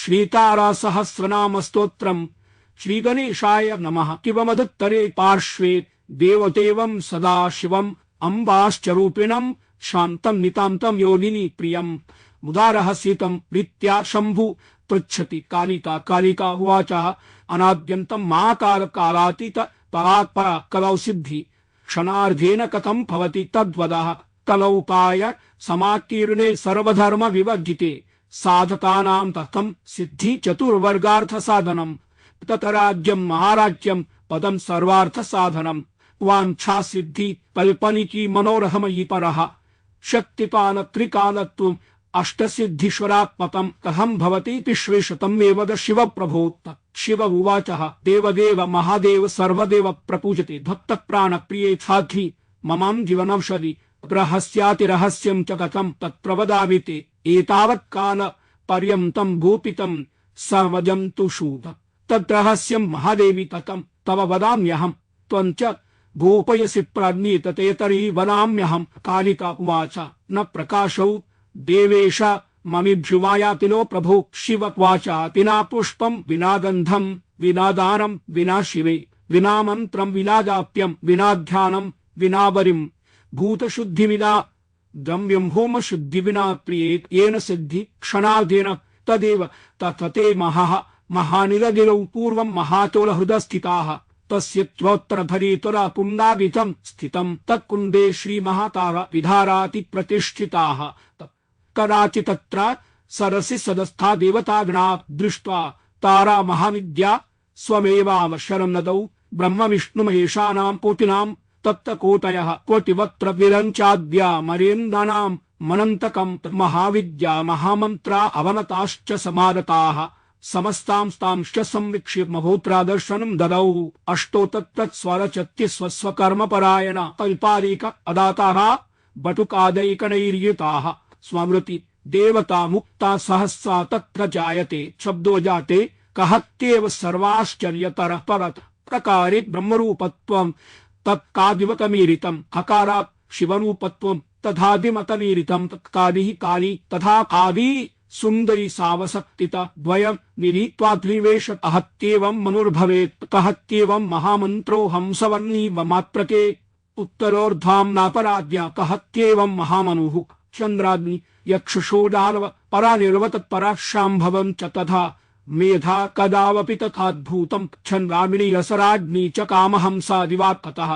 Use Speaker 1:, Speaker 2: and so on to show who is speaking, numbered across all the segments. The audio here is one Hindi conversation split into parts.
Speaker 1: श्रीतारा सहस्रनाम स्तोत्रम श्री गणेशाय नमः किवमधुत्तरे पार्श्वे देवदेवं सदा शिवम अम्बाश्च रूपिणं शांतं नितान्तं योगिनी प्रियं मुदा रहस्यितं प्रीत्या शंभु पृच्छति कालिका कालिका उवाच अनाद्यन्तं महाकाल कालातीत परात्परा कलौ सिद्धि क्षणार्धेन कथं भवति तद्वदः कलौपाय समाकीर्णे सर्वधर्म विवर्जिते साधकानां तथं सिद्धि चतुर्वर्गार्थ साधनम् ततराज्यं महाराज्यं पदं सर्वार्थ साधनम् वाञ्छा सिद्धि कल्पनिकी मनोरहमयि परः शक्तिपान त्रिकालत्वम् अष्टसिद्धीश्वरात्मकं कथं भवति विश्वेशतम् एव शिव प्रभो शिव उवाच देवदेव महादेव सर्वदेव प्रपूजते भक्त प्राण प्रिये साध्वी ममां जीवनौषधि रहस्यातिरहस्यं च कथं तत्प्रवदामि ते एतावत् काल पर्यन्तं भूपितं सर्वजं तु शूद तद्रहस्यं महादेवी ततं तव वदाम्यहं त्वञ्च भूपयसि प्राज्ञेतते तर्हि वदाम्यहं कालिका उवाच न प्रकाशौ देवेश ममिभ्युमायातिनो प्रभो शिव उवाच विना पुष्पं विना गन्धं विना दानं विना शिवे विना मन्त्रं विना जाप्यं विना ध्यानं विना वरिं भूतशुद्धि विना द्रव्यं होम शुद्धि विना प्रिये येन सिद्धि क्षणार्धेन तदेव तथते महानिरगिरौ पूर्वं महातोल हृदय स्थिताः तस्य त्वोत्तरधरेतरा पुण्डाभितं स्थितं तत्कुन्दे श्रीमहातारा विधाराति प्रतिष्ठिताः कदाचित् तत्र सरसि सदस्था देवतागणा दृष्ट्वा तारा महाविद्या स्वमेवावशरं नदौ ब्रह्म विष्णु महेशानां कोटिनां तप्तकोटयः कोटिवक्त्र विरञ्चाद्या मरेन्द्राणां मनन्तकं महाविद्या महामन्त्रा अवनताश्च समादताः समस्तांश्च संवीक्ष्य महोत्रादर्शनं ददौ अष्टो तत्तत्स्वरचत्य स्वस्वकर्मपरायण कल्पादिक अदाताः बटुकादैकनैर्युताः स्वमृति देवता मुक्ता सहस्रा तत्र जायते शब्दो जाते कहत्येव सर्वाश्चर्यतरः परत प्रकारे ब्रह्मरूपत्वं तत्कादिवतमीरितम् अकारात् शिवरूपत्वं तथादिमतमीरितम् तत्कादिः काली तथा आदि सुन्दरी सावसक्तिता द्वयं निरीत्वाद्रिवेश अहत्येवं मनुर्भवेत् कहत्येवं महामन्त्रो हंसवर्णी मात्रके उत्तरोर्धाम्नापराद्या कहत्येवं महामनुः चन्द्राग्नि यक्षशोदानव परानिर्वतत्परा शाम्भवं च तथा मेधा कदावपि तथाद्भूतं छन्द्रामिणी रसराग्नि च कामहंसा दिवात्ततः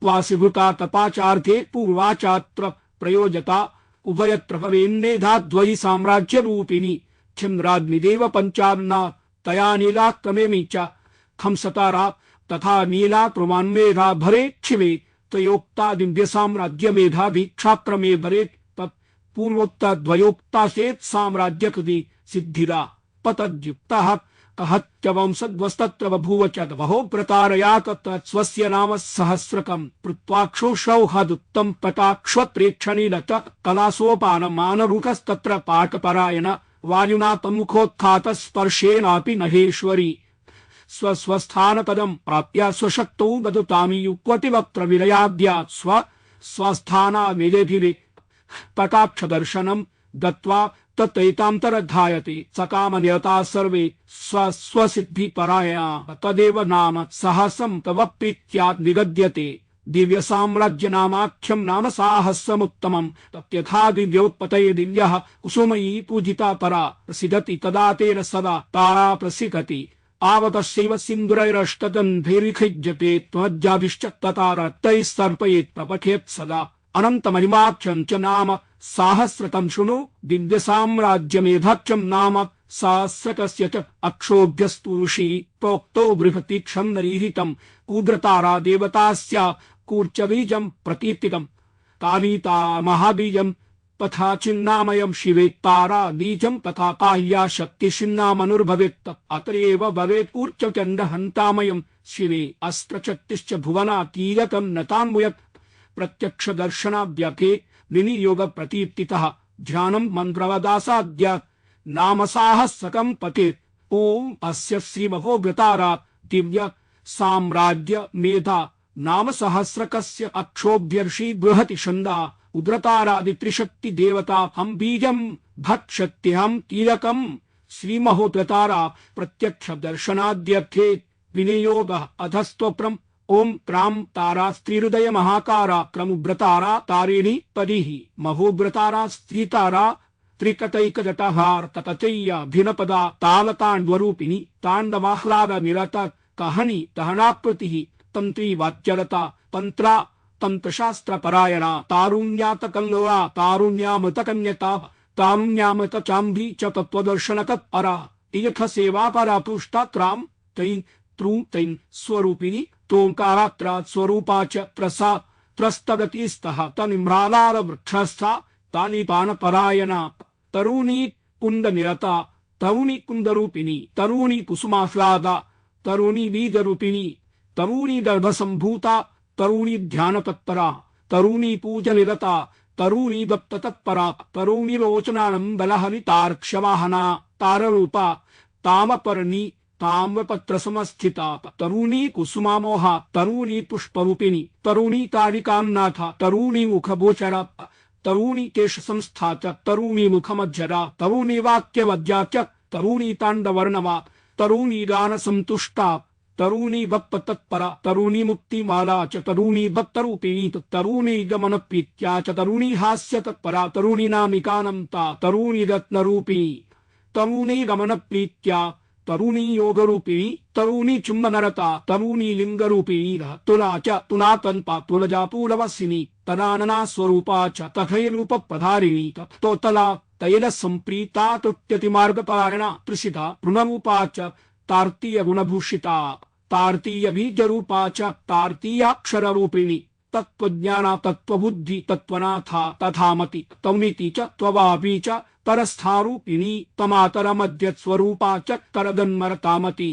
Speaker 1: वासिभूता तपाचार्थे पूर्वाचात्र प्रयोजता उभयत्र भवेन्नेधा द्वयि साम्राज्य रूपिणी छन्द्राग्निदेव पञ्चान्ना तया नीलाक्रमेमि च खंसतारा तथा नीला प्रमान्मेधा भरेत् शिवे तयोक्ता दिव्य साम्राज्य मेधा भिक्षाक्रमे भरेत् पूर्वोक्ता द्वयोक्ता चेत् साम्राज्य कृति सिद्धिरा पतद्युक्तः कहत्यवंसद्वस्तत्र बभूव च बहो प्रतारया तत्र स्वस्य नाम सहस्रकं पृत्वाक्षो सौहदुत्तम पटाक्षप्रेक्षणील च कलासोपानमानरुकस्तत्र पाठपरायण वायुना तन्मुखोत्खात स्पर्शेनापि नहेश्वरी स्वस्वस्थानपदं प्राप्य स्वशक्तौ वदतामि युक्वतिवक्त्र विलयाद्या स्वस्थानामिलेधिरे पटाक्षदर्शनं दत्त्वा तत्रैतान्तरध्यायते सकामनियता सर्वे स्वसिद्धिपरायणा तदेव नाम सहस्रं तव प्रीत्यात् निगद्यते दिव्य साम्राज्य नामाख्यं नाम साहस्रमुत्तमं तत्यथा दिव्योत्पतये दिव्यः कुसुमयी पूजिता परा प्रसिद्धति तदा तेन सदा तारा प्रसिद्धति आवतस्यैव सिन्दूरैरष्टदन्भैर्खिज्यते त्वज्जाभिश्च ततारत्तैः सर्पयेत् प्रपठेत् सदा अनन्तमहिमाख्यं च नाम साहस्रतं शृणु दिव्य साम्राज्यमेधाख्यं नाम सहस्रकस्य च अक्षोभ्यस्तु ऋषि प्रोक्तो बृहति क्षन्नरीहितम् उग्रतारा देवतास्या कूर्चबीजं प्रकीर्तितम् कालीता महाबीजं तथा चिन्नामयं शिवे तारा बीजं तथा काह्या शक्तिशिन्नामनुर्भवेत् अत्रैव भवेत् कूर्चचण्डहन्तामयं शिवे अस्त्रशक्तिश्च भुवनातीरकं नतान्मुयत् प्रत्यक्ष दर्शनाभ्यके विनियोग प्रतीप्तितः ध्यानं मन्त्रवदासाद्य नाम साहस्रकं पतेत् ओम अस्य श्रीमहोव्रतारा दिव्य साम्राज्य मेधा नाम सहस्रकस्य अक्षोभ्यर्षि बृहति छन्दा उद्रतारादि त्रिशक्ति देवता हम बीजं भक्षत्यहं कीलकं श्रीमहोद्गतारा प्रत्यक्ष दर्शनाद्यर्थे विनियोगः अधस्त्वप्रम् ओम त्रां तारा स्त्रीहृदय महाकारा क्रमुव्रतारा तारिणी परिः महोव्रतारा स्त्रीतारा त्रिकतैकजटाहार ततचय्या भिन्नपदा तालताण्डवरूपिणी ताण्डवाह्लाद निरत कहनी दहनाकृतिः तंत्री वाच्यरता तंत्रा तंत्रशास्त्र परायणा तारुण्यात कल्लोला तारुण्यामृत कन्यता तारुण्यामृत चाम्भी च तत्वदर्शन तत्परा तीर्थ सेवा परा पुष्टा त्रां तैं त्रूं तैं स्वरूपिणी तोंकारात्रा स्वरूपा च प्रसा त्रस्तगतिस्तः तनिम्रालार वृक्षस्था तानिपान परायणा तरुणी कुंद निरता तरुणी कुंद रूपिणी तरुणी कुसुमाह्लादा तरुणी बीज रूपिणी तरुणी गर्भ संभूता तरुणी ध्यान तत्परा तरुणी पूज निरता तरुणी दत्त तत्परा तरुणी रोचनानं बलहरि तार्क्ष्यवाहना ताररूपा तामपर्णी ताम्रपत्र समस्थिता तरुणी कुसुमामोहा तरुणी पुष्परूपिणी तरुणी तारिकान्नाथा तरुणी मुखगोचरा तरुणी केश संस्था च तरुणी मुखमज्जरा तरुणी वाक्यवद्या च तरुणी ताण्डवर्णवा तरुणी गान संतुष्टा तरुणी भक्त तत्परा तरुणी मुक्तिमाला च तरुणी भक्तरूपिणी तरुणी गमन प्रीत्या च तरुणी हास्य तत्परा तरुणी नामिकानन्ता तरुणी रत्नरूपिणी तरुणी गमन प्रीत्या तरुणी योगरूपिणी तरुणी चुम्बनरता तरुणी लिंगरूपिणी तुला च तुनातन्पा तुलजा पूलवसिनी तदानना स्वरूपा च तथैरूप पधारिणी तोतला तैल संप्रीता तुत्यति मार्गपारणा त्रिशिता पुनरूपा च तार्तीय गुणभूषिता तार्तीय बीजरूपा च तार्तीयाक्षर रूपिणी तत्त्वज्ञाना तत्त्वबुद्धि तत्त्वनाथा तथामति तौनीति च त्ववापि च तरस्थारूपिणी तमातर मध्य स्वरूपा च तरदन्मरतामति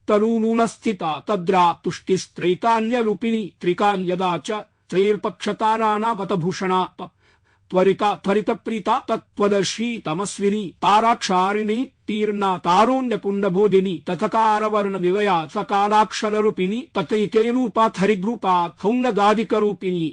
Speaker 1: तरुणूनस्थिता तद्रा तुष्टिस्त्रैतान्यरूपिणी त्रिकान्यदा च त्रैर्पक्षतारानापतभूषणा त्वरिता त्वरितप्रीता तत्त्वदर्शी तमस्विनी ताराक्षारिणी तीर्णा तारुण्यपुण्डबोधिनी तथकारवर्ण विवया सकालाक्षररूपिणी तथैकैरूपा थरिग्रूपा थौंगदादिकरूपिणी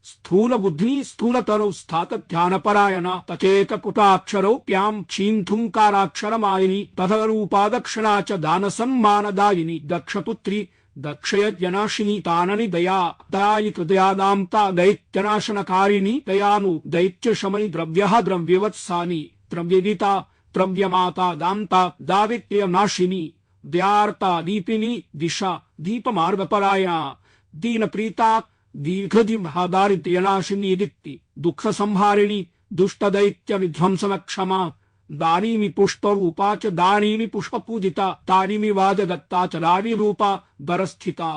Speaker 1: स्थूल बुद्धि स्थूलतरौ स्थात ध्यानपरायणा तचेककुटाक्षरौप्यां क्षीं थुंकाराक्षरमायिनी तथरूपा दक्षिणा च दानसम्मानदायिनी दक्षपुत्री दक्षयज्ञनाशिनी ताननि दया दयायित दयादाम्ता दैत्यनाशनकारिणी दयानु दैत्यशमनि द्रव्यः द्रव्यवत्सानि द्रव्यदिता द्रव्यमाता दाम्ता दारिद्र्यनाशिनी दयार्ता दीपिनी दिशा दीपमार्गपरायणा दीनप्रीता दीर्घदिमहादारिद्र्यनाशिनी दिक्ति दुःख संहारिणी दुष्टदैत्य विध्वंसनक्षमा दानीमि पुष्परूपा च दानीमि पुष्पपूजिता तानीमि वाजदत्ता च दानीरूपा दरस्थिता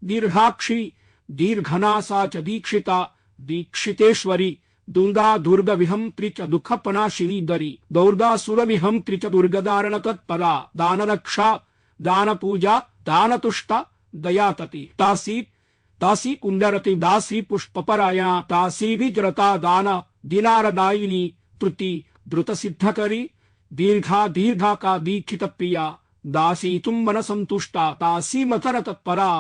Speaker 1: दीर्घाक्षी दीर्घनासा च दीक्षिता दीक्षितेश्वरी दुर्गा दुर्गविहंत्री च दुःखपनाशिनी दरी दौर्गासुरविहंत्री च दुर्गदारण तत्परा दानरक्षा दानपूजा दानतुष्टा दयातति तासी तासी कुंडरति दासी पुष्पपरायणा तासी विजरता दान दिनारदायिनी त्रुति द्रुत सिद्धकरी दीर्घा दीर्घा का दीक्षित प्रिया दासी तुम मन संतुष्टा तासी मतर तत्परा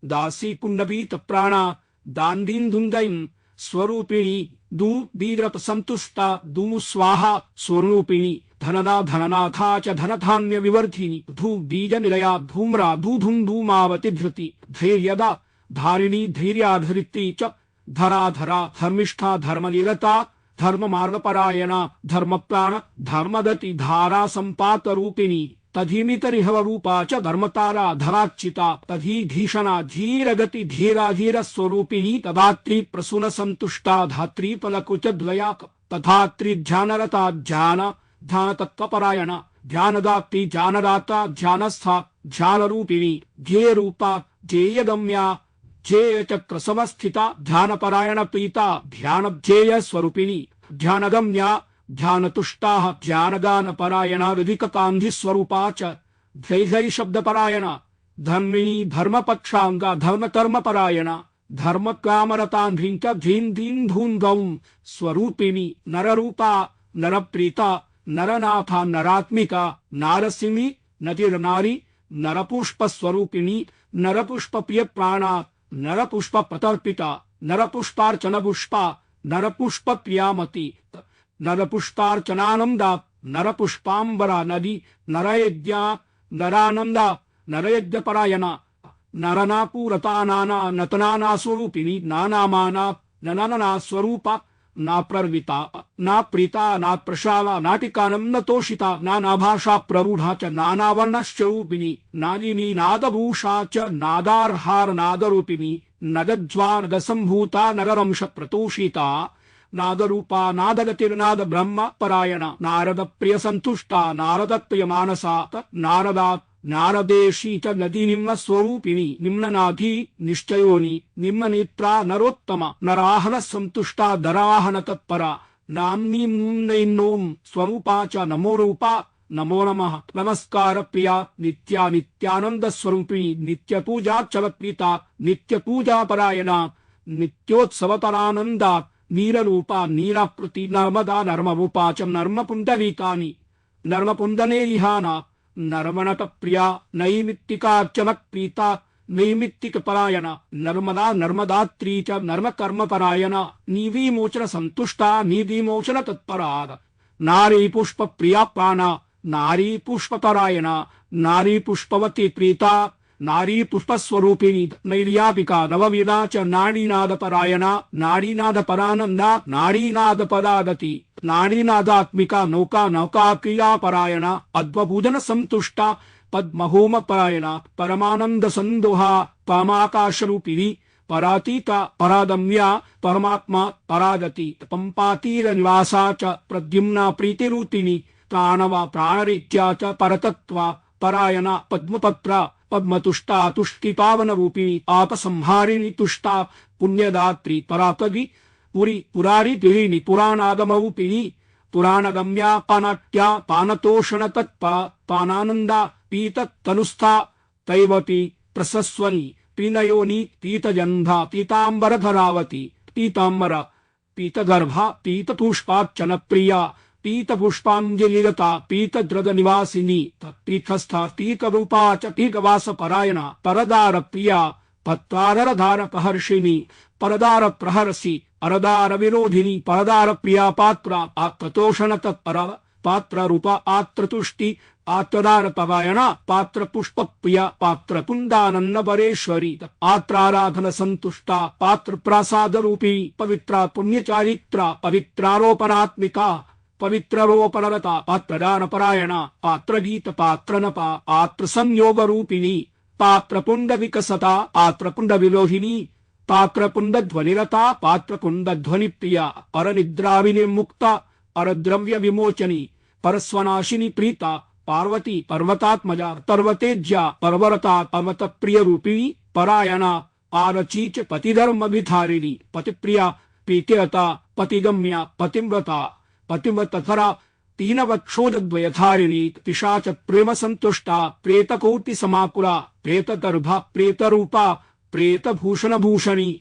Speaker 1: दासी कुंडबीत प्राणा दांदीन धुंदैन स्वरूपिणी दू दीरत संतुष्टा दू स्वाहा स्वरूपिणी धनदा धननाथा च धनधान्य विवर्धिनी धू बीज निलया धूम्रा धूधुम धूमावति धृति धैर्यदा धारिणी धैर्याधरित्री च धराधरा धर्मिष्ठा धर्मनिरता धर्म मार्गपरायणा धर्मप्राण धर्मदति धारा संपात रूपिणी तधीमितरिहव रूपा च धर्मतारा धराच्चिता तधीधीषणा धीरगति धीराधीर स्वरूपिणी तदात्री प्रसून संतुष्टा धात्री फलकुच द्वया तथात्री ध्यानरता ध्यान ध्यान तत्वपरायणा ध्यानदात्री ध्यानदाता ध्यानस्था ध्यान रूपिणी ध्येय रूपा ध्येयगम्या ध्येय चक्र समस्थिता ध्यानपरायण प्रीता ध्यान ध्येय स्वरूपिणी ध्यानगम्या ध्यानतुष्टा ध्यानगानपरायणा विधिककान्धि स्वरूपा च ध्यैर्य शब्दपरायणा धर्मिणी धर्मपक्षांगा धर्मकर्मपरायणा धर्मकामरतान्धीं च धीं धीं धूं धौं स्वरूपिणी नररूपा नरप्रीता नरनाथा नरात्मिका नारसिंही नतिर्नारी नरपुष्प स्वरूपिणी नरपुष्प प्रिय प्राणा नरपुष्प प्रतर्पिता नरपुष्पार्चन पुष्पा नरपुष्प प्रियामती नरपुष्पार्चनानंदा नरपुष्पांबरा नदी नरयज्ञा नरानंदा नरयज्ञ परायणा नरनापूरता नाना नतनाना स्वरूपिणी नानामाना ननना स्वरूपा ना प्रर्विता ना प्रीता ना प्रशाला नाटिकानं न तोषिता नानाभाषा प्ररूढा च नानावर्णश्चरूपिणी नादिनी नादभूषा च नादार्हार नादरूपिणी नगज्वा नगसम्भूता नगरंश प्रतोषिता नादरूपा नादगतिर्नाद ब्रह्म परायणा नारद प्रिय संतुष्टा नारद प्रिय मानसा नारदा नारदेशी च नदी निम्न स्वरूपिणी निम्ननाथी निश्चयोनि निम्न नेत्रा नरोत्तमा नराहन संतुष्टा दराहन तत्परा नाम्नी नैनोम स्वरूपा च नमो रूपा नमो नमः नमस्कार प्रिया नित्या नित्यानंद स्वरूपिणी नित्य पूजा चलप्रीता नित्य पूजा परायणा नित्योत्सवतरानंदा नीररूपा नीराकृति नर्मदा नर्मरूपा च नर्म पुंडरीकानि नर्म पुंडने विहाना नर्मणत प्रिया नैमित्तिकार्चन प्रीता नैमित्तिक परायणा नर्मदा नर्मदात्री च नर्म कर्म परायणा निविमोचन संतुष्टा निविमोचन तत्परा नारी पुष्प प्रिया प्राणा नारी पुष्प परायणा नारी पुष्पवती प्रीता नारी पुष्प स्वरूपिणी नैर्यापिका नवविना च नाड़ीनाद परायणा नाड़ीनाद परानंदा नाड़ीनाद पदादति नाड़ीनादात्मिका नौका नौका क्रिया परायणा अद्वभूजन संतुष्टा पद्महोम परायणा परमानंद संदोहा पामाकाश रूपिणी परातीता परादम्या परमात्मा परागति पंपातीर निवासा च प्रद्युम्ना प्रीतिरूपिणी प्राणवा प्राणरीत्या च परतत्वा परायणा पद्मपत्रा पद्मतुष्टा तुष्टि पावन रूपिणी आपसंहारिणी तुष्टा पुण्यदात्री परापदी पुरी पुरारी तिरिणी पुराणागमरूपिणी पुराणगम्या पानाट्या पानतोषण तत्पा पानानंदा पीत तनुस्था तैवती प्रसस्वनी पीनयोनी पीतजन्धा पीतांबरधरावती पीतांबर पीतगर्भा पीतपुष्पार्चन प्रिया पीत पुष्पांजलिरता पीत द्रद निवासिनी पीठस्था पीत रूपा च पीतवास परायणा परदार प्रिया पत्रारधार प्रहर्षिणी परदार प्रहर्षि अरदार विरोधिनी परदार प्रिया पात्रा आत्तोषण तत्पर पात्र रूपा आत्रतुष्टि आत्रदार परायणा पात्र पुष्प प्रिया पात्र कुंदानंद परेश्वरी आत्राराधन संतुष्टा पात्र प्रसाद रूपी पवित्रा पुण्यचारित्रा पवित्रारोपणात्मिका पवित्रोपरता पात्रदान परायणा पात्र गीत पात्र नपा आत्र संयोग रूपिणी पात्र पुंड विकसता आत्र पुंड विलोहिनी पात्र पुंड ध्वनिरता पात्र पुंड ध्वनि प्रिया पर निद्रा विनिर्मुक्ता पर द्रव्य विमोचनी परस्वनाशिनी प्रीता पार्वती पर्वतात्मजा पर्वतेज्या पर्वरता पर्वत प्रिय रूपिणी परायणा आरचीच पतिधर्म विधारिणी पतिप्रिया पीत्यता पतिगम्या पतिव्रता पतिमतथरा तीन वक्षोजद्वयधारिणी पिशाच प्रेम संतुष्टा प्रेतकोटि समाकुला प्रेतदर्भा प्रेतरूपा प्रेतभूषण भूषणी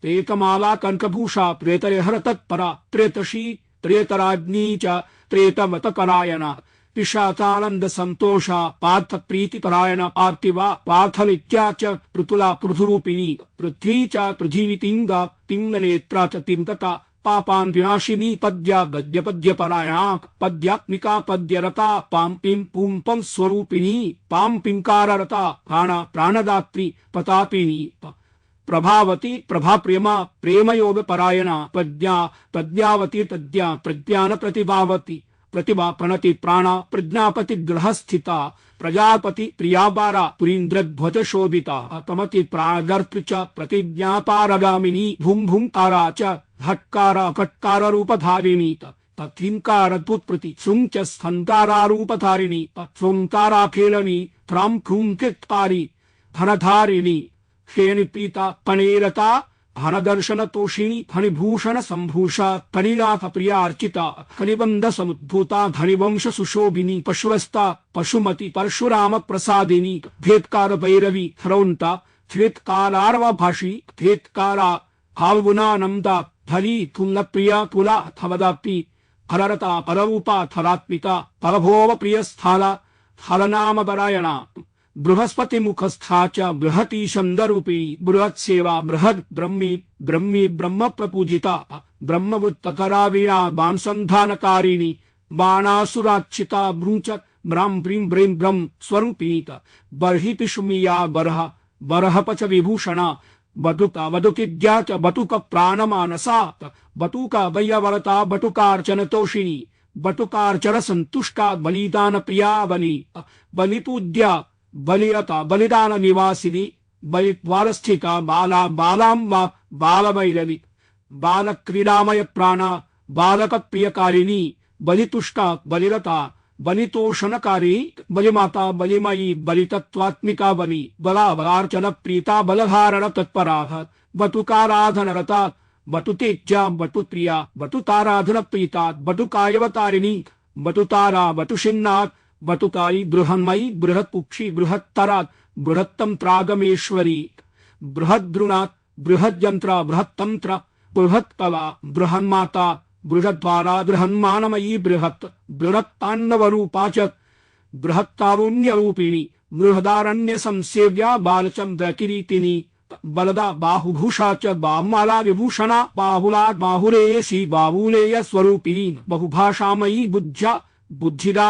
Speaker 1: प्रेतमाला कनकभूषा प्रेतहर तत्परा प्रेतशी प्रेतराज्ञी च प्रेतमत परायणा पिशाचानंद संतोषा पार्थ प्रीति परायण पार्थिवा पार्थलित्या च पृथुला पृथुरूपिणी पृथ्वी च पृथिवीतिंगा तिंगनेत्रा च तिंतता पापान विनाशिनी पद्या गद्य पद्य परायणा पद्यात्मिका पद्यरता पाम पिम पुम पम स्वरूपिणी पाम पिंकार रता प्राणा प्राणदात्री पतापिनी प्रभावती प्रभा प्रेमा प्रेम योग परायणा पद्या पद्यावती तद्या प्रज्ञान प्रतिभावती प्रतिभा प्रणति प्राणा प्रज्ञापति ग्रह स्थिता प्रजापति प्रियापारा पुरीन्द्रध्वज शोभिता तमति प्रागर्त च प्रतिज्ञापारगामिनी भूम भूम तारा च हट्कारा फट्कार रूपधारिणी तत्कार अद्भुतप्रति सुं च स्थंकारा रूपधारिणी तत्सुंकारा खेलनी त्राम खूम कृत्कारी धनधारिणी श्रेणी पीता पनेरता धनदर्शन तोषिणी धनिभूषण संभूषा धनिनाथ प्रिया अर्चिता धनिबंध समुद्भूता धनिवंश सुशोभिनी पशुवस्ता पशुमति परशुराम प्रसादिनी भेदकार भैरवी ह्रौंता भेदकारार्व भाषी भेदकारा भावगुणानंदा धनी तुल्य प्रिया तुला थवदापी हररता पररूपा थरात्मिका परभोव प्रिय स्थाला हरनाम परायणा बृहस्पति मुखस्था च बृहती छंदरूपी बृहत् सेवा बृहद ब्रह्मी ब्रह्मी ब्रह्म प्रपूजिता ब्रह्मवृत्तकरा वीणा बांसंधानकारिणी बाणासुराच्छिता भ्रूचत ब्रां ब्रीं ब्रीं ब्रं स्वरूपीत बर्हिति शुमिया बरह बरहपच विभूषणा बटुका बटुकिद्या च बटुक प्राणमानसात् बटुका वय्यवरता बटुकार्चन तोषिणी बटुकार्चन संतुष्टा बलिदान प्रिया बली बलिपूज्या बलिरता बलिदान निवासिनी बलिद्वार स्थिता बाला बालाम्बा बालभैरवी बाल क्रीडामय प्राणा बालक प्रियकारिणी बलितुष्टा बलिरता बलितोषणकारी बलिमाता बलिमयी बलितत्वात्मिका बली बला बलार्चन प्रीता बलधारण तत्परा बटुकाराधनरता बटुतेज्या बटुप्रिया बटुताराधन प्रीता बटुकायवतारिणी बटुतारा बटुशिन्नाथ बटुकाई बृहन्मयी बृहत्पुक्षी बृहत्तरा बृहत्तम त्रागमेश्वरी बृहद्रुनाथ बृहद्यंत्र बृहत्तंत्र बृहत्कला बृहन्माता बृहद्वारा बृहन्मानमयी बृहत् बृहत्तान्नवरूपा च बृहत्तारुण्यरूपिणी बृहदारण्य संसेव्या बालचंद्र किरीटिनी बलदा बाहुभूषा च बाहुमाला विभूषणा बाहुला बाहुरेयसी बाहुलेय स्वरूपिणी बहुभाषामयी बुद्ध्या बुद्धिदा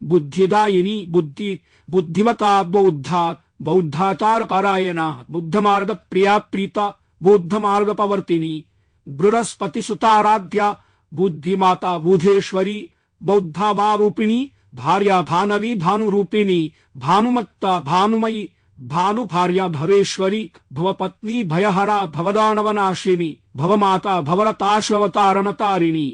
Speaker 1: बुद्धिदायिनी बुद्धि बुद्धिमता बौद्धा बौद्धाचार पारायणा बुद्धमार्ग प्रिया प्रीता बौद्धमार्ग पवर्तिनी बृहस्पति सुताराध्या बुद्धिमाता बुधेश्वरी बौद्धा भारूपिणी भार्या भानवी भानुरूपिणी भानुमत्ता भानुमयी भानु भार्या भवेश्वरी भवपत्नी भयहरा भवदानवनाशिनी भवमाता भवरताश्वतारणतारिणी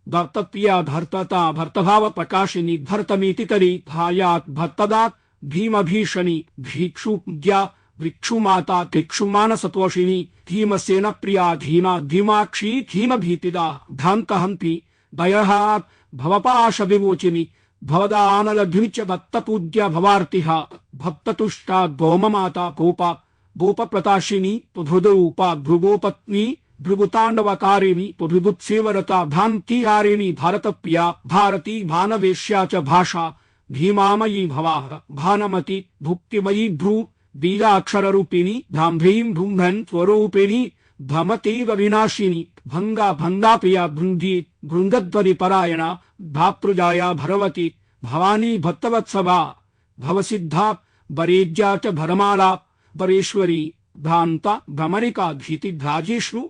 Speaker 1: भक्तप्रिया भर्तता भर्तभाव प्रकाशिनी भर्तमीति तरी भायात भक्तदात भीमभीषणी भिक्षुज्ञा भिक्षुमाता भिक्षुमानसतोषिणी धीमसेन प्रिया धीमा धीमाक्षी धीम भीतिदा धान्तहन्ति दयहात भवपाश विमोचिनी भवदानलध्विच भक्तपूज्या भवार्तिहा भक्ततुष्टा भौममाता गोपा गोपप्रताशिनी भृदरूपा भृगोपत्नी भृगुतांडवकारिणी भृगुत्सेवरता भान्तिहारिणी भारतप्रिया भारती भानवेश्या च भाषा भीमामयी भवाह भानमति भुक्तिमयी भ्रू बीजाक्षररूपिणी धाम्भ्रीं भ्रूम्भन् स्वरूपिणी भमतीव विनाशिनी भंगा भंगा प्रिया भृंगी भृंगध्वनि परायणा भाप्रजाया भरवती भवानी भक्तवत्सभा भवसिद्धा बरेज्या च भरमाला बरेश्वरी भ्रांता भ्रमरिका भीतिभ्राजिष्णु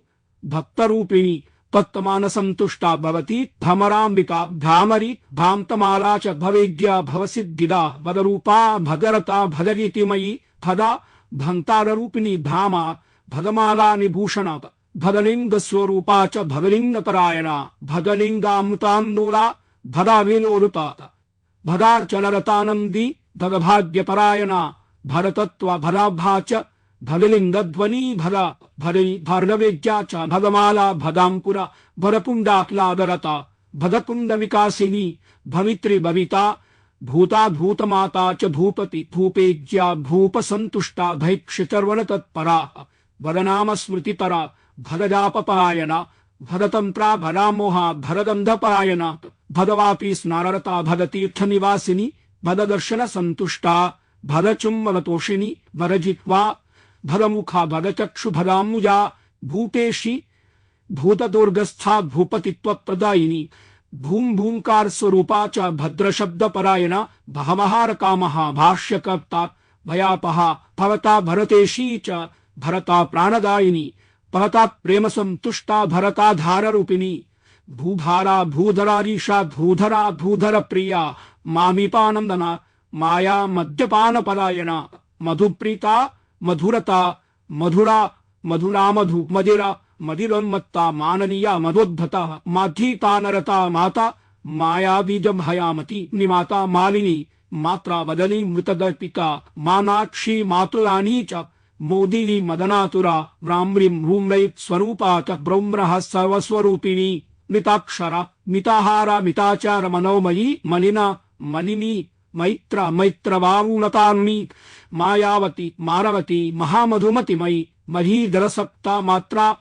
Speaker 1: भक्तरूपिणी तत्तमानसंतुष्टा भवती भ्रमराम्बिका भ्रामरी भ्रांतमाला च भवेद्या भवसिद्धिदा भदरूपा भदरता भदगीतिमयी भदा भंतारूपिणी भ्रामा भदमाला निभूषणा भदलिंग स्वरूपा च भदलिंगपरायणा भदलिंगामृतान्दोला भदा विलोरुता भदार्चनरतानंदी भदभाग्यपरायणा भरतत्व भदाभा च भदलिंगध्वनि भदा भदि भार्गवेज्या च भदमाला भदांपुरा भरपुंडाक्लादरता भदकुंड विकासिनी भवित्री भविता भूता भूतमाता च भूपति भूपेज्या भूपसंतुष्टा भैक्षचर्वण तत्परा भदनाम स्मृतितरा भदजापपरायणा भदतंत्रा भदामोहा भदगंधपरायणा भदवापी स्नाररता भदतीर्थ निवासिनी भददर्शन संतुष्टा भदचुम्बनतोषिणी भदजिह्वा भदमुखा भदचक्षु भदाम्बुजा भूतेशी भूतदुर्गस्था भूपतित्व प्रदायिनी भूम भूमकार स्वरूपा च भद्र शब्द परायणा भवमहार कामहा भाष्यकर्ता भयापहा भवता भरतेशी च भरता प्राणदायिनी भरता प्रेम संतुष्टा भरता धार रूपिणी भूभारा भूधरारीषा भूधरा भूधर प्रिया मामीपानंदना माया मद्यपान परायणा मधुप्रीता मधुरता मधुरा मधुरा मधु मदिरा मदिरोन्मत्ता माननीया मधोद्धता माधीतानरता माता माया बीजम हयामती निमाता मालिनी मात्रा वदनी मृतदर्पिता मानाक्षी मातुरानी च मोदिनी मदनातुरा ब्राह्मणीं भूम्रै स्वरूपा च ब्रह्मः सर्वस्वरूपिणी मिताक्षरा मिताहारा मिताचार मनोमयी मलिना मलिनी मैत्र मैत्रवारुणतारुणी मायावती मारवती महामधुमतिमयी महीधरसप्ता मात्रा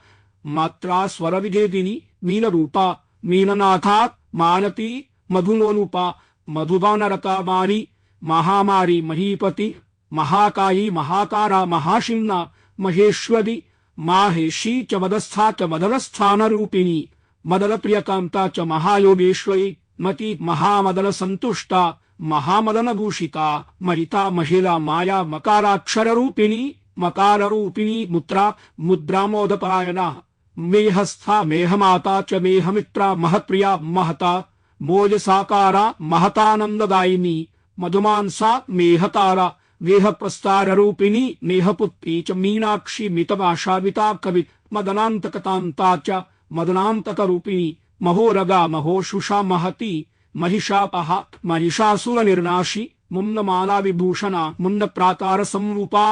Speaker 1: मात्रा स्वर विभेदिनी मीनरूपा मीननाथात् मानती मधुनोनुपा मधुबानरता मारी महामारी महीपति महाकायी महातारा महाशिम्ना महेश्वरी माहेशी च मदस्था च मदनस्थान रूपिणी मदन प्रियकांता च महायोगेश्वरी मति महामदन संतुष्टा महामदन भूषिता मरिता महिला माया मकाराक्षर रूपिणी मुद्रा मुद्रामोदपरायणा मेहस्था मेहमाता च मेहमित्रा महत्प्रिया महता मोजसाकारा महतानंददायिनी मधुमांसा मेहतारा वेह प्रस्तार रूपिणी मेहपुत्री च मीनाक्षी मितभाषाविता कवि मदनांतकतांता च मदनांतक रूपिणी महोरगा महोशुषा महती महिषापहा महिषासुर निर्नाशी मुन्नमाला विभूषणा मुन्न प्राकार संरूपा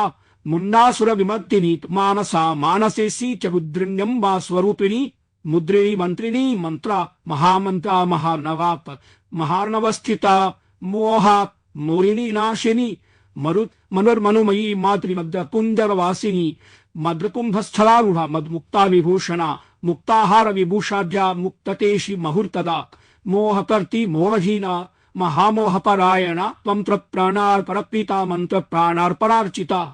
Speaker 1: मुन्नासुर विमर्दिनी मानसा मानसेसी च रुद्रिण्यम्बा स्वरूपिणी मुद्रिणी मंत्रिणी मंत्रा महामंत्रा महानवाप महार्णवस्थिता मोहा मोरिणी नाशिनी मरुत मनोर्मनुमयी मातृमद्र कुंजरवासिनी मद्रकुंभस्थलारूढ़ा मदमुक्ता विभूषणा मुक्ताहार विभूषाढ्या मुक्ततेशी मुहूर्तदा मोहकर्ति मोहहीना महामोहपरायणा त्वं प्राणार्पणप्रीता मंत्र प्राणार्पणार्चिता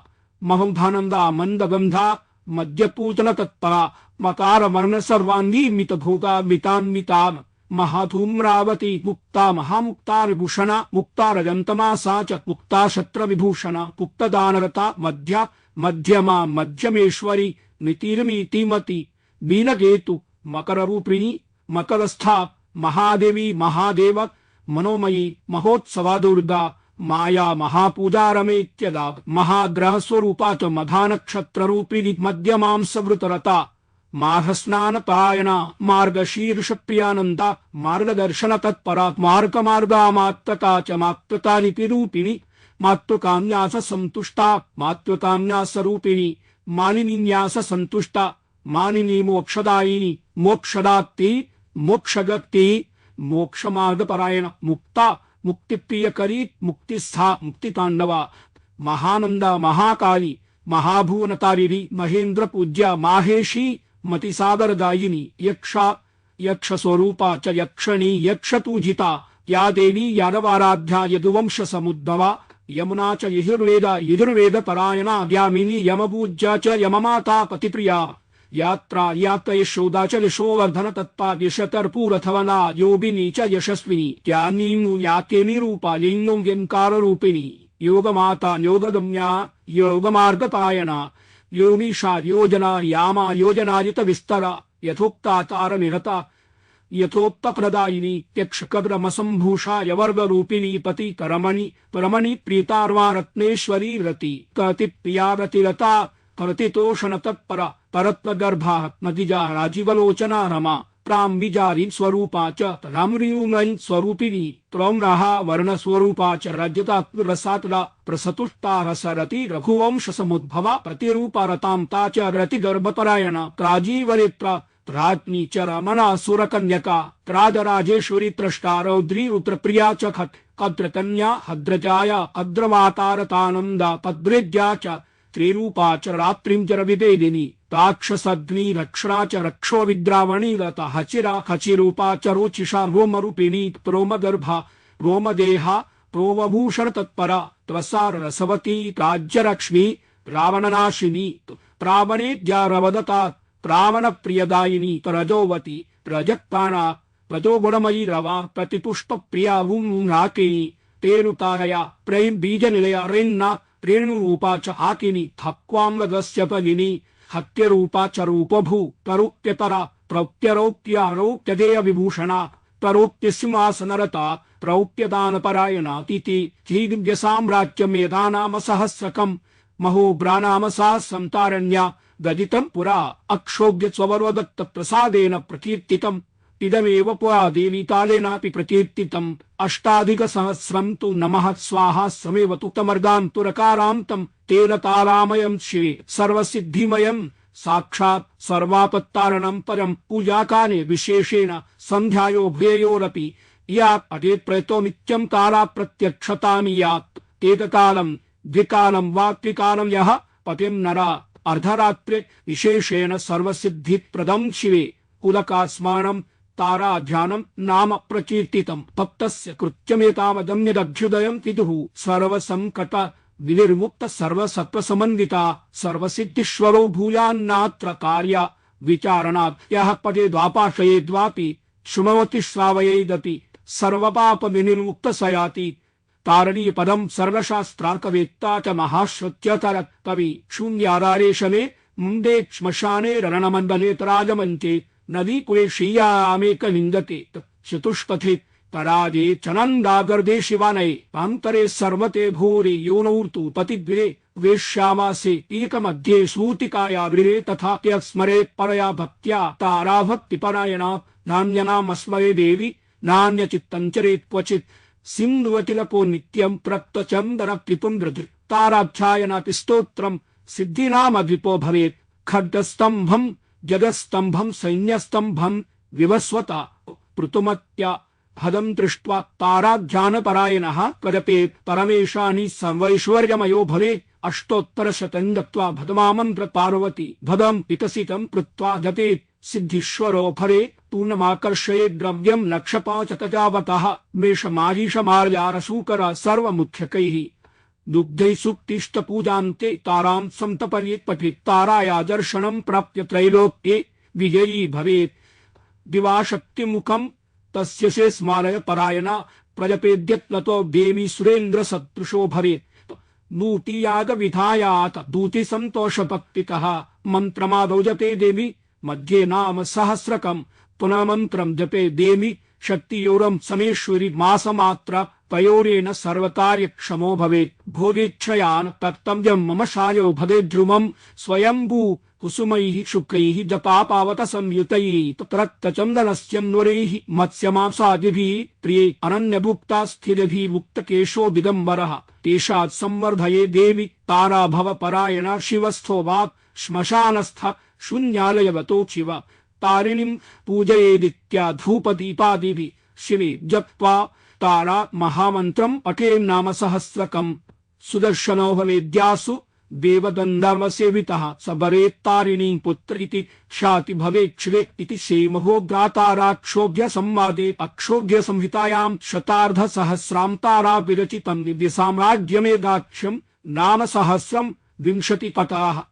Speaker 1: महोधानंदा मंदगंधा मध्यपूतन तत्परा मकार वर्ण सर्वांगी मित भूता मितान्विता महाधूम्रावती मुक्ता महामुक्ता विभूषणा मुक्ता रजंतमा सा च मुक्ता शत्र विभूषणा मुक्तदानरता मध्या मध्यमा मध्यमेश्वरी नितिर्मितिमति बीनगेतु मकर रूपिणी मकरस्था महादेवी महादेव मनोमयी महोत्सवा दुर्गा माया महापूजा रमेत्यदा महाग्रह स्वरूपा च मधा नक्षत्र रूपिणी मध्यमांसवृतरता माघस्नान पायना मार्गशीर्ष प्रियानंदा मार्गदर्शन तत्परा मार्ग मार्गामात्तका च मात्तता रूपिणी मातृकान्यास संतुष्टा मातृकान्यास रूपिणी मानिन्यास संतुष्टा मानिनी मोक्षदायिनी मोक्षदात्ति मोक्षगति मोक्ष मार्ग परायण मुक्ता मुक्ति प्रियकरी मुक्तिस्था मुक्तितांडवा महानंदा महाकाली महाभुवनतारिणी महेंद्र पूज्या माहेशी मतिसागरदायिनी यक्षा यक्ष स्वरूपा च यक्षणी यक्षतूजिता या देवी यादवाराध्या यदुवंश समुद्भवा यमुना च यजुर्वेद परायणा यामिनी यमपूज्या च यममाता पतिप्रिया यात्रा यात्र यशोदा च यशोवर्धन तत्पा यशतर्पूरथवना योगिनी च यशस्विनी ज्ञानीनु यात्येनी रूपा लिंगों व्यंकार रूपिणी योगमाता योगगम्या योगमार्गपायना योगीशा योजना यामा योजनायुत विस्तरा यथोक्ताचार निरता यथोक्त प्रदायिनी यक्ष कब्रमसंभूषा यवर्ग रूपिणी पति करमणि परमणि प्रीतार्वा रत्नेश्वरी रति कति प्रिया रतिरता प्रतितोषण तत्परा परत्व गर्भा नदिजा राजीवलोचना रमा प्राम विजारी स्वरूपा च रामरीउमन स्वरूपिणी त्रौम्राहा वर्ण स्वरूपा च रजता रसातला प्रसतुष्टा रसरति रघुवंश समुद्भवा प्रतिरूपा रतां ता च रति गर्भपरायणा त्राजीवरित्रा त्राज्ञी च रमणा सुरकन्यका त्राजराजेश्वरी त्रष्टा रौद्री रुद्रप्रिया च कद्रकन्या हद्रजाया अद्रवातारतानंदा पद्रेज्या च त्रिरूपा च रात्रिं च रविदेदिनी ताक्षसग्नि रक्षणा च रक्षो विद्रावणी लता हचिरा हचिरूपा च रोचिषा रोमरूपिणी प्रोमगर्भा रोमदेहा प्रोमभूषण तत्परा त्वसार रसवती राज्यलक्ष्मी रावणनाशिनी प्रावणेज्या रवदता प्रावण प्रियदायिनी रजोवती रजत्पाणा रजोगुणमयी रवा प्रतिपुष्प प्रिया नाकिनी तेरुतारया प्रेम बीज निलया रेन्ना रेणुरूपा च हाकिनी थक्वांगदस्य भगिनी हत्यरूपा च रूपभू तरुक्त्यतरा प्रौक्त्यरौक्त्यारौक्त्यदेय विभूषणा तरोक्त्यसिंहासनरता प्रौक्त्यदानपरायणा तिथि दिव्य साम्राज्य मेधानाम सहस्रकम् महोग्रानाम सा संतारण्या ददितं पुरा अक्षोभ्य स्ववरोदत्त प्रसादेन प्रकीर्तितम् इदमेव पुरा देवीतालेनापि प्रकीर्तितम् अष्टाधिक सहस्रं तु नमः स्वाहा समेव तु तमर्गां तुरकारान्तं तेन तारामयं शिवे सर्वसिद्धिमयं साक्षात् सर्वापत्तारणं परं पूजाकाले विशेषेण सन्ध्यायो भूयोरपि यात् अटेत् प्रयतो नित्यं तारा प्रत्यक्षतामि यात् तेतकालं द्विकालं वा त्रिकालं यः पतिं नरा अर्धरात्रे विशेषेण सर्वसिद्धिप्रदं शिवे उदकास्मानं तारा ध्यानं नाम प्रकीर्तितं तप्तस्य कृत्यमेतावदम्यदभ्युदयं विदुः सर्वसंकट विनिर्मुक्त सर्वसत्त्वसमन्विता सर्वसिद्धिश्वरो भूयान्नात्र कार्या विचारणात् यः पदे द्वापाश्रयेद्वापि श्रुमवति श्रावयेदपि सर्वपाप विनिर्मुक्त सयाति। तारणी पदम सर्वशास्त्रार्कवेत्ता च महाश्रुत्यतर कवि शून्यारारेशने मुंडे श्मशाने रणमंडले तराजमंते नदी कुले शीयामेक निंदते चतुष्पथे तराजे चनंदागर्दे शिवानये पांतरे सर्वते भूरि योनौर्तु पतिद्विरे वेश्यामासे एकमध्ये सूतिकाया गृहे तथा स्मरे परया भक्त्या तारा भक्तिपरायणा नान्यनामस्मरे देवी नान्यचित्तञ्चरेत् क्वचित् सिन्धुवतिलपो नित्यं प्रक्तचन्दन त्रिपुन्द्रधृ ताराध्यायनापि स्तोत्रं सिद्धीनामद्विपो भवेत्। खड्गस्तम्भं जगस्तम्भं सैन्यस्तम्भं विवस्वता पृतुमत्या हदं दृष्ट्वा ताराध्यानपरायणः प्रजपेत् परमेशानि सर्वैश्वर्यमयो भवेत्। अष्टोत्तरशतं दत्त्वा भदमामन्त्र पार्वती भदं विकसितं कृत्वा जपेत् सिद्धीश्वरो भवेत्। पूर्णमाकर्षयेत् द्रव्यं लक्षपाचतजावतः मेषमारीषमार्यारसूकर सर्वमुख्यकैः दुग्धैः सुक्तिष्ट पूजान्ते तारां संतपर्येत् पठेत्। ताराया दर्शनं प्राप्य त्रैलोक्ये विजयी भवेत्। दिवाशक्तिमुखं तस्य से स्मारय परायणा प्रजपेद्यत्लतो देवी सुरेन्द्र सदृशो भवेत्। नूतीयाद विधायात दूति संतोष भक्तितः मंत्रमादौ जपे देवी मध्ये नाम सहस्रकं पुनः मंत्रं जपे देवी शक्तियोरं समेश्वरी मासमात्र पयोरेण सर्वकार्य क्षमो भवेत्। भोगेच्छयान तत्तव्यं मम शायो भवेद्रुमं स्वयंभू कुसुमैः शुक्लैः जपा पावत संयुतैः तत्रक्तचन्दनस्यन्वरैः मत्स्यमांसादिभिः प्रिये अनन्यभुक्ता स्थिरभिः मुक्तकेशो विदम्बरः तेषात् संवर्धये देवी तारा भव परायणा शिवस्थो वाक् श्मशानस्थ शून्यालयवतो शिव। तारिणीं पूजयेदित्या धूपदीपादिभिः शिवे जप्त्वा तारा महामन्त्रं पठेन् नाम सहस्रकम्। सुदर्शनो भवेद्यासु देवदन्धर्वसेवितः स भवेत् तारिणीं पुत्र इति शाति भवेत् शिवे इति सेमहो गाताराक्षोभ्य संवादे अक्षोभ्य संहितायां शतार्ध सहस्रां तारा विरचितं दिव्य साम्राज्यमेगाख्यं नाम सहस्रं 20 पटाः।